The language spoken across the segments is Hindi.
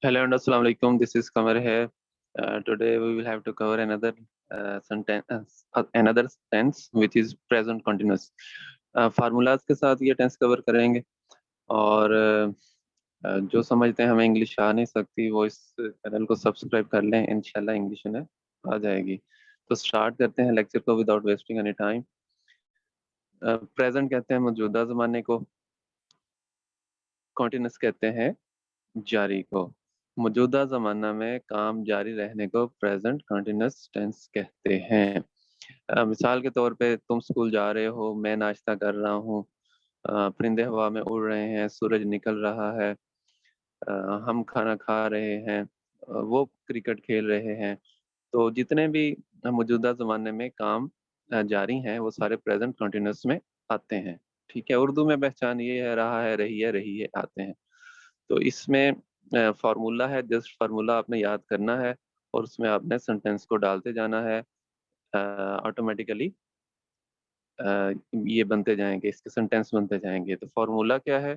Hello and Assalamu alaikum. This is Kamar here. Today we will have to cover another tense which is present continuous. Formulas के साथ ये टेंस कवर करेंगे और जो समझते हैं हमें इंग्लिश आ नहीं सकती वो इस चैनल को सब्सक्राइब कर लें, इंशाल्लाह इंग्लिश उन्हें आ जाएगी। तो स्टार्ट करते हैं लेक्चर को without wasting any time. Present कहते हैं मौजूदा ज़माने को, कॉन्टिन्यूस कहते हैं जारी को। मौजूदा जमाना में काम जारी रहने को प्रेजेंट कंटिन्यूअस टेंस कहते हैं। मिसाल के तौर पे तुम स्कूल जा रहे हो, मैं नाश्ता कर रहा हूँ, परिंदे हवा में उड़ रहे हैं, सूरज निकल रहा है, हम खाना खा रहे हैं, वो क्रिकेट खेल रहे हैं। तो जितने भी मौजूदा जमाने में काम जारी हैं वो सारे प्रेजेंट कंटिन्यूअस में आते हैं। ठीक है, उर्दू में पहचान ये है, रही है आते हैं। तो इसमें फार्मूला है, जस्ट फार्मूला आपने याद करना है और उसमें आपने सेंटेंस को डालते जाना है। ऑटोमेटिकली ये बनते जाएंगे, इसके सेंटेंस बनते जाएंगे। तो फार्मूला क्या है?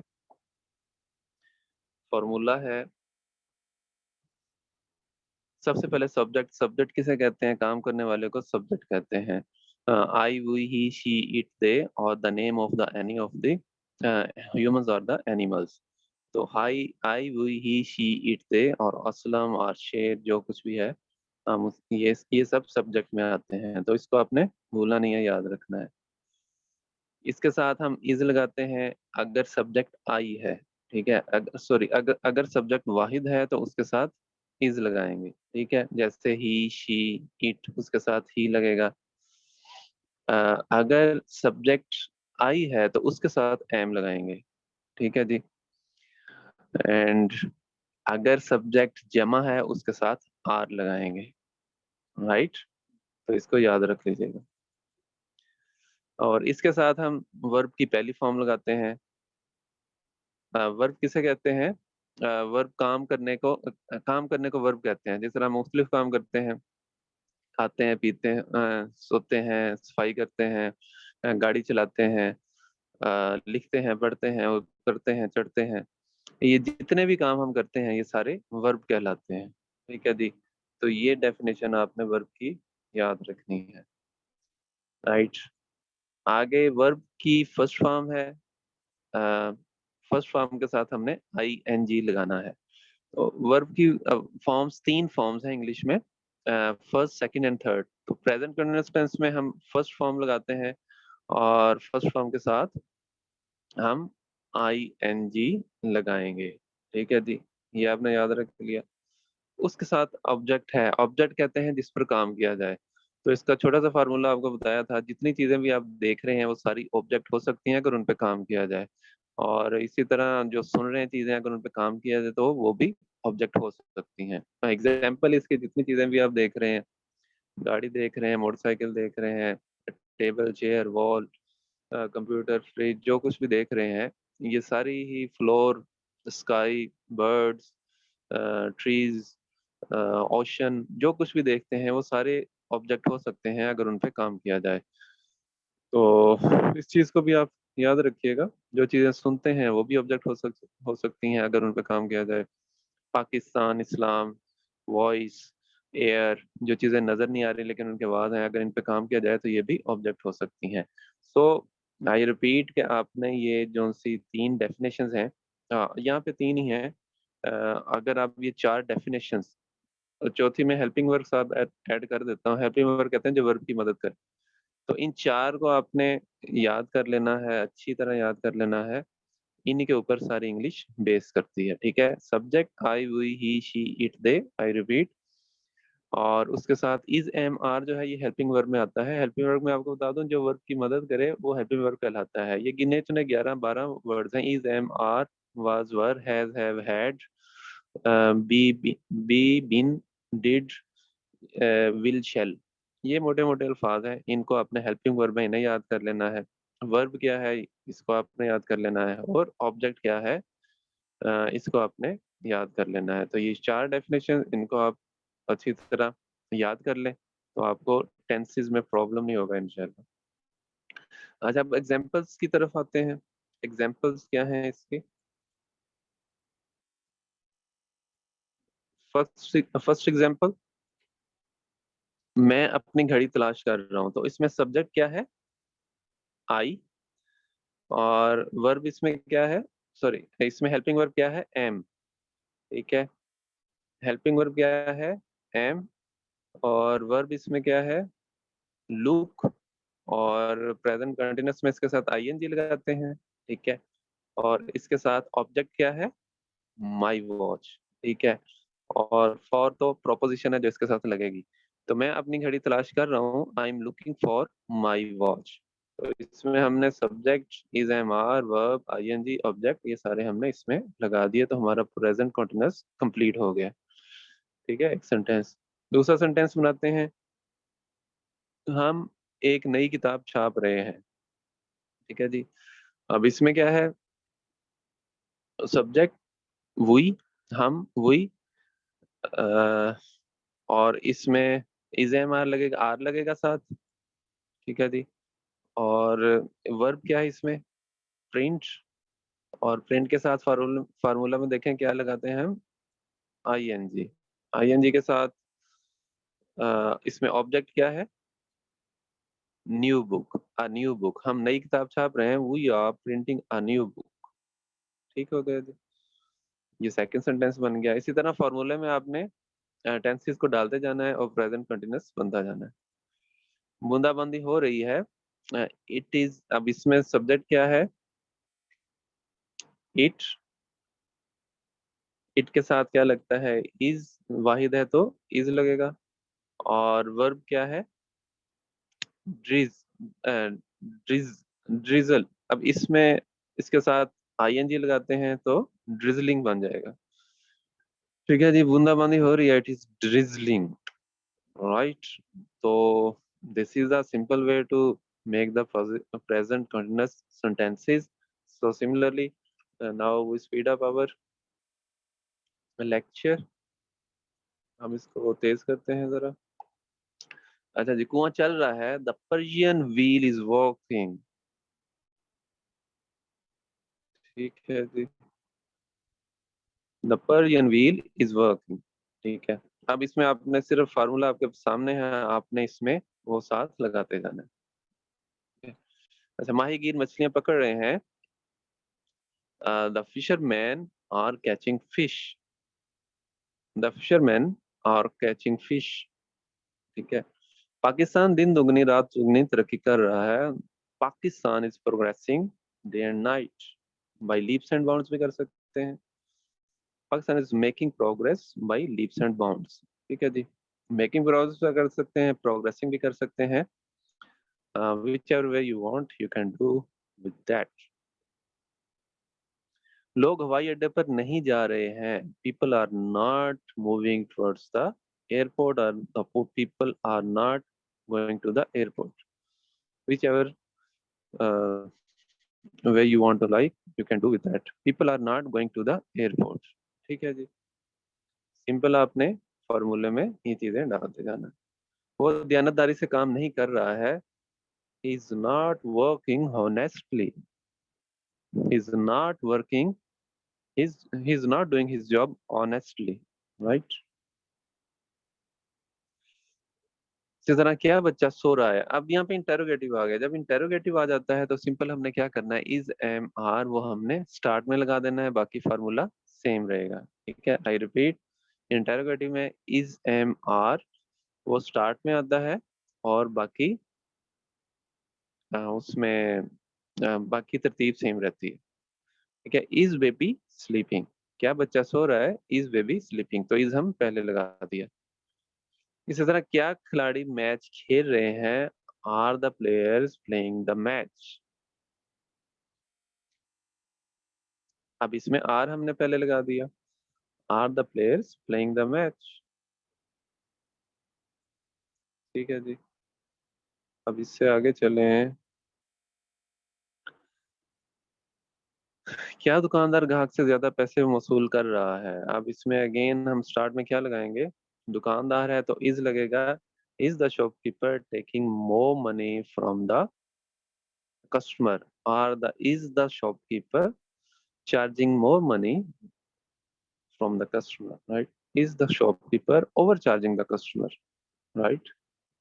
फार्मूला है सबसे पहले सब्जेक्ट। सब्जेक्ट किसे कहते हैं? काम करने वाले को सब्जेक्ट कहते हैं। आई, वी, ही, शी, इट, दे और the name of the any of the humans और द एनिमल्स। तो आई, वी, ही, शी, इट, दे और असलम और शेर जो कुछ भी है, ये सब सब्जेक्ट में आते हैं। तो इसको आपने भूलना नहीं है, याद रखना है। इसके साथ हम इज लगाते हैं अगर सब्जेक्ट आई है। ठीक है, अगर अगर सब्जेक्ट वाहिद है तो उसके साथ इज लगाएंगे। ठीक है, जैसे ही, शी, इट, उसके साथ ही लगेगा। अगर सब्जेक्ट आई है तो उसके साथ एम लगाएंगे। ठीक है जी। एंड अगर सब्जेक्ट जमा है उसके साथ आर लगाएंगे। राइट, तो इसको याद रख लीजिएगा। और इसके साथ हम वर्ब की पहली फॉर्म लगाते हैं। वर्ब किसे कहते हैं? वर्ब काम करने को वर्ब कहते हैं। जिस तरह मुख्तलिफ काम करते हैं, खाते हैं, पीते हैं, सोते हैं, सफाई करते हैं, गाड़ी चलाते हैं, लिखते हैं, पढ़ते हैं, उतरते हैं, चढ़ते हैं। ये जितने भी काम हम करते हैं ये सारे वर्ब कहलाते हैं। ठीक है जी। तो ये डेफिनेशन आपने वर्ब की याद रखनी है। राइट। आगे वर्ब की फर्स्ट फॉर्म है। फर्स्ट फॉर्म के साथ हमने आई एन जी लगाना है। तो वर्ब की फॉर्म्स, तीन फॉर्म्स हैं इंग्लिश में, फर्स्ट, सेकंड एंड थर्ड। तो प्रेजेंट कंटिन्यूअस टेंस में हम फर्स्ट फॉर्म लगाते हैं और फर्स्ट फॉर्म के साथ हम आई एन जी लगाएंगे। ठीक है जी, ये आपने याद रख लिया। उसके साथ ऑब्जेक्ट है। ऑब्जेक्ट कहते हैं जिस पर काम किया जाए। तो इसका छोटा सा फार्मूला आपको बताया था, जितनी चीजें भी आप देख रहे हैं वो सारी ऑब्जेक्ट हो सकती हैं अगर उन पे काम किया जाए। और इसी तरह जो सुन रहे हैं चीजें, अगर उन पे काम किया जाए तो वो भी ऑब्जेक्ट हो सकती हैं। एग्जाम्पल इसके, जितनी चीजें भी आप देख रहे हैं, गाड़ी देख रहे हैं, मोटरसाइकिल देख रहे हैं, table, chair, wall, computer, fridge, जो कुछ भी देख रहे हैं, ये सारी ही, floor, sky, birds, trees, ocean, जो कुछ भी देखते हैं वो सारे ऑब्जेक्ट हो सकते हैं अगर उन पे काम किया जाए। तो इस चीज को भी आप याद रखिएगा। जो चीजें सुनते हैं वो भी ऑब्जेक्ट हो सकती हैं अगर उन पे काम किया जाए। पाकिस्तान, इस्लाम, वॉइस, एयर, जो चीजें नजर नहीं आ रही लेकिन उनके आवाज हैं, अगर इन पे काम किया जाए तो ये भी ऑब्जेक्ट हो सकती हैं। सो आई रिपीट कि आपने ये जो सी तीन डेफिनेशंस हैं, यहाँ पे तीन ही हैं। अगर आप ये चार डेफिनेशंस, चौथी में हेल्पिंग वर्क आप ऐड कर देता हूँ। हेल्पिंग वर्क कहते हैं जो वर्ब की मदद करे। तो इन चार को आपने याद कर लेना है, अच्छी तरह याद कर लेना है। इन्हीं के ऊपर सारी इंग्लिश बेस करती है। ठीक है, subject I, we, he, she, it, they, I repeat, और उसके साथ इज, एम, आर जो है ये हेल्पिंग वर्ब में आता है। हेल्पिंग वर्ब में आपको बता दूं, जो वर्ब की मदद करे वो हेल्पिंग वर्ब कहलाता है। ये गिने चुने 11-12 वर्ड्स हैं। Is, am, are, was, were, has, have, had, be, been, did, will, shall. ये मोटे मोटे अल्फाज हैं, इनको आपने हेल्पिंग वर्ब में इन्हें याद कर लेना है। वर्ब क्या है इसको आपने याद कर लेना है, और ऑब्जेक्ट क्या है इसको आपने याद कर लेना है। तो ये चार डेफिनेशन, इनको आप अच्छी तरह याद कर लें तो आपको टेंसेस में प्रॉब्लम नहीं होगा इंशाल्लाह। आज आप एग्जांपल्स की तरफ आते हैं। एग्जांपल्स क्या हैं इसके? फर्स्ट एग्जांपल, मैं अपनी घड़ी तलाश कर रहा हूँ, तो इसमें सब्जेक्ट क्या है? आई, और वर्ब इसमें क्या है? सॉरी, इसमें हेल्पिंग वर्ब क्या है? एम। ठीक है, हेल्पिंग वर्ब क्या है? एम। और वर्ब इसमें क्या है? लुक। और प्रेजेंट कंटिन्यूअस में इसके साथ आईएनजी लगाते हैं। ठीक है, और इसके साथ ऑब्जेक्ट क्या है? My watch. ठीक है, और फॉर तो प्रोपोजिशन है जो इसके साथ लगेगी। तो मैं अपनी घड़ी तलाश कर रहा हूँ, I am looking for my watch. तो इसमें हमने subject, is, am, are, verb, ING, object, ये सारे हमने इसमें लगा दिए, तो हमारा प्रेजेंट कंटिन्यूअस कंप्लीट हो गया। ठीक है, एक सेंटेंस। दूसरा सेंटेंस बनाते हैं। हम एक नई किताब छाप रहे हैं। ठीक है जी, अब इसमें क्या है? सब्जेक्ट वही, हम वही, और इसमें इज, एम, आर लगेगा, आर लगेगा साथ। ठीक है जी, और वर्ब क्या है इसमें? प्रिंट। और प्रिंट के साथ फार्मूला फार्मूला में देखें क्या लगाते हैं हम? आईएनजी। आईएनजी के साथ इसमें ऑब्जेक्ट क्या है? New book. A new book, हम नई किताब छाप रहे हैं, we are printing a new book. ठीक हो गया जी, ये सेकंड सेंटेंस बन गया। इसी तरह फॉर्मूले में आपने टेंसेस को डालते जाना है और प्रेजेंट कंटिन्यूअस बनता जाना है। बूंदाबांदी हो रही है। इट इज, अब इसमें सब्जेक्ट क्या है? इट। इट के साथ क्या लगता है? इज। वाहिद है तो इज लगेगा। और वर्ब क्या है? ड्रिज। ड्रिज, ड्रिजल। अब इसमें इसके साथ आईएनजी लगाते हैं तो ड्रिजलिंग बन जाएगा। ठीक है जी, बूंदाबांदी हो रही है, इट इज ड्रिजलिंग, राइट? तो this is the simple way to make the present continuous sentences. So similarly, now we speed up our lecture. हम इसको तेज करते हैं जरा। अच्छा जी, कुआं चल रहा है, the Persian wheel is working. ठीक है जी, the Persian wheel is working. ठीक है, अब इसमें आपने सिर्फ फार्मूला आपके सामने है, आपने इसमें वो साथ लगाते जाना है। ठीक है? अच्छा, माहीगीर मछलियां पकड़ रहे हैं, the fisherman are catching fish. The fisherman are catching fish. ठीक है, पाकिस्तान दिन दुगनी रात चुगनी तरक्की कर रहा है। Pakistan is progressing day and night. By leaps and bounds भी कर सकते हैं। Pakistan is making progress by leaps and bounds. ठीक है जी, मेकिंग प्रोग्रेस भी कर सकते हैं, प्रोग्रेसिंग भी कर सकते हैं। Whichever way you want you can do with that. लोग हवाई अड्डे पर नहीं जा रहे हैं। People are not moving towards the airport, और the people are not going to the airport. Whichever way you want to like you can do with that. People are not going to the airport. ठीक है जी, सिंपल आपने फॉर्मूले में ये चीजें डालते जाना। वो दयानतदारी से काम नहीं कर रहा है। he is not working honestly, he is not working, he is not doing his job honestly, right? इसी तरह क्या, बच्चा सो रहा है। अब यहाँ पे इंटेरोगेटिव आ गया। जब इंटेरोगेटिव आ जाता है तो सिंपल हमने क्या करना है? इज, एम, आर वो हमने स्टार्ट में लगा देना है, बाकी फार्मूला सेम रहेगा। ठीक है, आई रिपीट, इंटेरोगेटिव में इज, एम, आर वो स्टार्ट में आता है, और बाकी उसमें बाकी तरतीब सेम रहती है। ठीक है, इज बेबी स्लीपिंग, क्या बच्चा सो रहा है? इज बेबी स्लीपिंग, तो इज हम पहले लगा दिया। इसी तरह क्या खिलाड़ी मैच खेल रहे हैं? Are the players playing the match. अब इसमें आर हमने पहले लगा दिया, are the players playing the match. ठीक है जी, अब इससे आगे चले हैं। क्या दुकानदार ग्राहक से ज्यादा पैसे वसूल कर रहा है? अब इसमें अगेन हम स्टार्ट में क्या लगाएंगे? दुकानदार है तो इज लगेगा। Is the shopkeeper taking more money from the customer, और the is the shopkeeper charging more money from the customer, right? Is the shopkeeper overcharging the customer, right.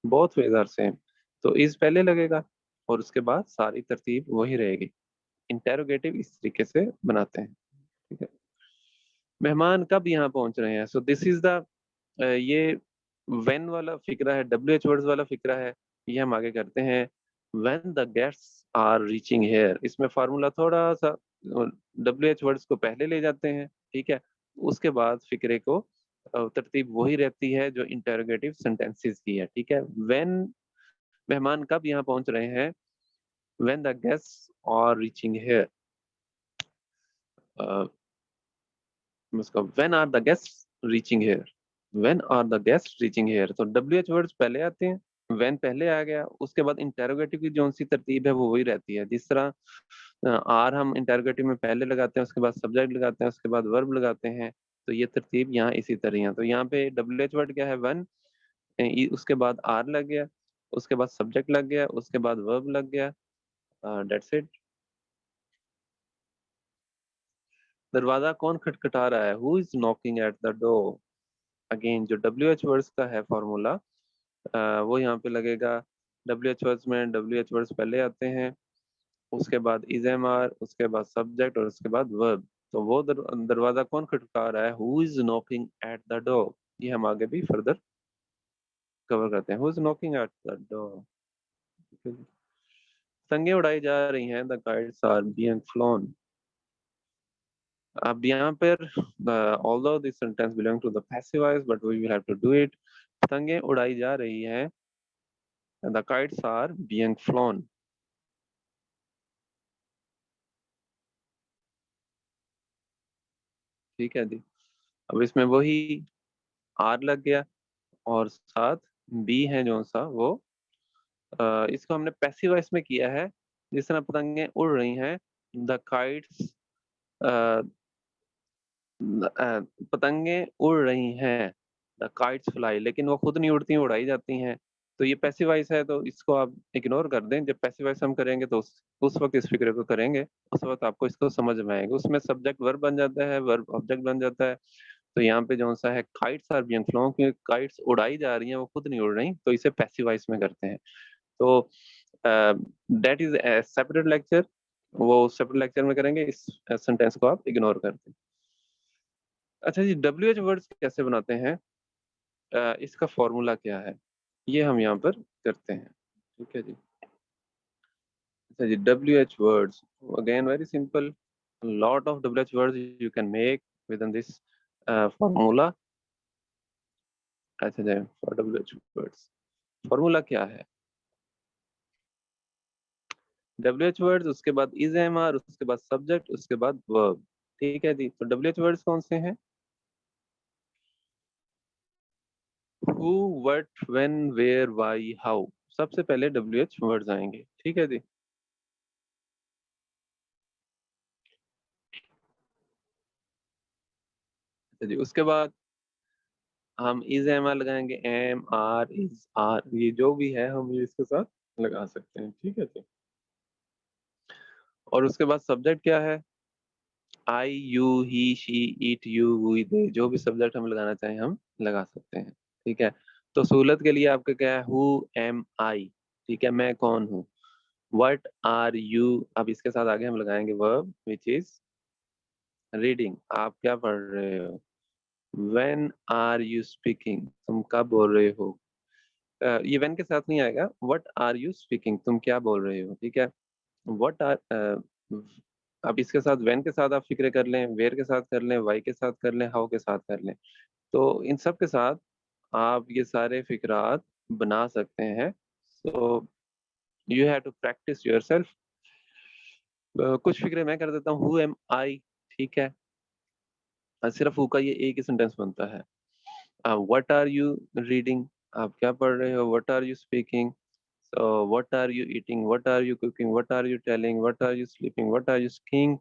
Both ways are same. तो इज पहले लगेगा और उसके बाद सारी तरतीब वही रहेगी। इंटेरोगेटिव इस तरीके से बनाते हैं, ठीक है। मेहमान कब यहाँ पहुंच रहे हैं, सो दिस इज द, ये व्हेन वाला फिक्रा है, डब्ल्यू एच वर्ड्स वाला फिक्रा है। ये हम आगे करते हैं। When the guests are reaching here, इसमें फार्मूला थोड़ा सा डब्ल्यू एच वर्ड्स को पहले ले जाते हैं, ठीक है। उसके बाद फिक्रे को तरतीब वही रहती है जो इंटेरोगेटिव सेंटेंसेस की है, ठीक है। व्हेन, मेहमान कब यहाँ पहुंच रहे हैं। When the guests are reaching here, उसका when are the guests reaching here, when are the guest reaching here, तो डब्ल्यू एच वर्ड्स पहले आते हैं, व्हेन पहले आ गया, उसके बाद इंटेरोगेटिव की जो सी तरतीब है वो वही रहती है। जिस तरह आर हम इंटेरोगेटिव में पहले लगाते हैं, उसके बाद सब्जेक्ट लगाते हैं, उसके बाद वर्ब लगाते हैं, तो ये तरतीब यहाँ इसी तरह है। तो यहाँ पे डब्ल्यू एच वर्ड क्या है, वन, उसके बाद आर लग गया, उसके बाद सब्जेक्ट लग गया, उसके बाद वर्ब लग गया, डेट्स इट। दरवाजा कौन खटखटा रहा है, who is knocking at the door. Again जो डब्ल्यू एच वर्ड्स का है फॉर्मूला, वो यहाँ पे लगेगा। डब्ल्यू एच वर्ड्स में डब्ल्यू एच वर्ड्स पहले आते हैं, उसके बाद इज एम आर, उसके बाद सब्जेक्ट और उसके बाद वर्ब। तो वो दरवाजा कौन खटखटा रहा है, who is knocking at the door, ये हम आगे भी फर्दर कवर करते हैं। Who is knocking at the door. पतंगे उड़ाई जा रही हैं, the kites are being flown. अब यहाँ पर although this sentence belong to the passive voice but we will have to do it। पतंगे उड़ाई जा रही हैं, the kites are being flown। ठीक है जी। अब इसमें वही आर लग गया और साथ बी है जो सा वो, इसको हमने पैसिव वॉइस में किया है। जिस तरह पतंगे उड़ रही हैं, द काइट्स, पतंगे उड़ रही हैं, द काइट्स फ्लाई, लेकिन वो खुद नहीं उड़ती, उड़ाई जाती हैं। तो ये पैसिव वॉइस है, तो इसको आप इग्नोर कर दें। जब पैसिव वॉइस हम करेंगे तो उस वक्त इस फिक्रे को करेंगे, उस वक्त आपको इसको समझ में आएगा। उसमें सब्जेक्ट वर्ब बन जाता है, वर्ब ऑब्जेक्ट बन जाता है। तो यहाँ पे जो सा है, काइट्स आर बीइंग फ्लोन, क्योंकि काइट्स उड़ाई जा रही हैं, वो खुद नहीं उड़ रही, तो इसे पैसिव वॉइस में करते हैं। तो that is a separate lecture, वो सेपरेट लेक्चर में करेंगे। इस सेंटेंस को आप इग्नोर कर दें। अच्छा जी, डब्ल्यू एच वर्ड्स कैसे बनाते हैं, इसका फॉर्मूला क्या है, ये हम यहाँ पर करते हैं, ठीक है जी। अच्छा जी, W H words, again very simple, lot of W H words you can make within this formula. अच्छा जी, for W H words formula क्या है, डब्ल्यू एच वर्ड्स, उसके बाद इज एम आर, उसके बाद सब्जेक्ट, उसके बाद वर्ब। ठीक है जी। तो डब्ल्यू एच वर्ड्स कौन से हैं, who, what, when, where, why, how. सबसे पहले डब्ल्यू एच वर्ड्स आएंगे, ठीक है जी। अच्छा जी, उसके बाद हम इज एम आर लगाएंगे, एम आर इज आर, ये जो भी है हम ये इसके साथ लगा सकते हैं, ठीक है जी। और उसके बाद सब्जेक्ट क्या है, I, you, he, she, it, you, we, they, जो भी सब्जेक्ट हम लगाना चाहें हम लगा सकते हैं, ठीक है। तो सहूलत के लिए आपका क्या है, हु एम आई, ठीक है, मैं कौन हूँ। वट आर यू, अब इसके साथ आगे हम लगाएंगे वर्ब विच इज रीडिंग, आप क्या पढ़ रहे हो। व्हेन आर यू स्पीकिंग, तुम कब बोल रहे हो। ये व्हेन के साथ नहीं आएगा, व्हाट आर यू स्पीकिंग, तुम क्या बोल रहे हो, ठीक है। व्हाट आर, अब इसके साथ व्हेन के साथ आप फिक्र कर लें, वेयर के साथ कर लें, वाई के साथ कर लें, हाउ के साथ कर लें। तो इन सब के साथ आप ये सारे फिक्रात बना सकते हैं। So you have to practise yourself. कुछ फिक्रे मैं कर देता हूँ, हु एम आई, ठीक है। सिर्फ हु का ये एक ही सेंटेंस बनता है। व्हाट आर यू रीडिंग, आप क्या पढ़ रहे हो। What are you speaking, so what are you eating, what are you cooking, what are you telling, what are you sleeping, what are you skiing।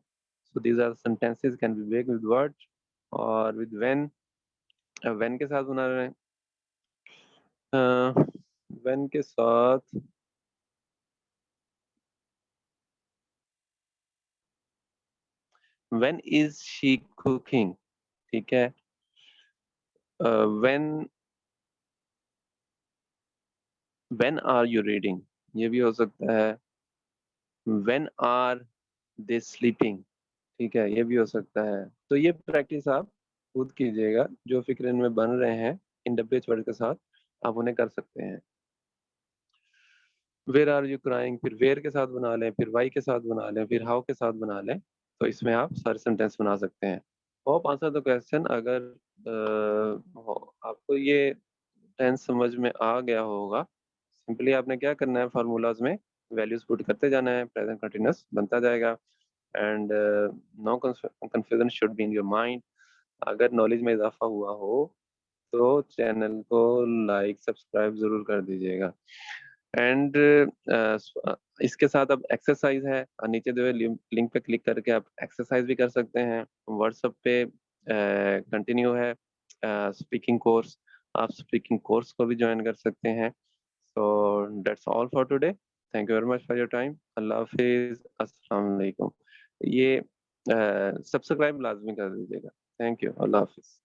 So these are sentences can be made with what or with when। when के साथ बना रहे हैं, when के साथ when is she cooking, ठीक है। When when are you reading, ये भी हो सकता है। व्हेन आर दे स्लीपिंग, ठीक है, ये भी हो सकता है। तो ये प्रैक्टिस आप खुद कीजिएगा, जो फ़िक्र इनमें बन रहे हैं इन डब्ल्यूएच वर्ड के साथ, आप उन्हें कर सकते हैं। वेयर आर यू क्राइंग, फिर वेयर के साथ बना लें, फिर व्हाई के साथ बना लें, फिर हाउ के साथ बना लें, तो इसमें आप सारे सेंटेंस बना सकते हैं। Hope answer the question. अगर आपको ये टेंस समझ में आ गया होगा, सिंपली आपने क्या करना है, फार्मूलाज में वैल्यूज पुट करते जाना है, प्रेजेंट कंटिन्यूअस बनता जाएगा। And no confusion should be in your mind. अगर नॉलेज में इजाफा हुआ हो तो चैनल को लाइक सब्सक्राइब जरूर कर दीजिएगा। एंड इसके साथ अब एक्सरसाइज है, नीचे जो है लिंक पे क्लिक करके आप एक्सरसाइज भी कर सकते हैं। व्हाट्सएप पे कंटिन्यू है स्पीकिंग कोर्स, आप स्पीकिंग कोर्स को भी ज्वाइन कर सकते हैं। So that's all for today. Thank you very much for your time. अल्लाह हाफिज, अस्सलाम वालेकुम। ये सब्सक्राइब लाजमी कर दीजिएगा। थैंक यू, अल्लाह हाफिज।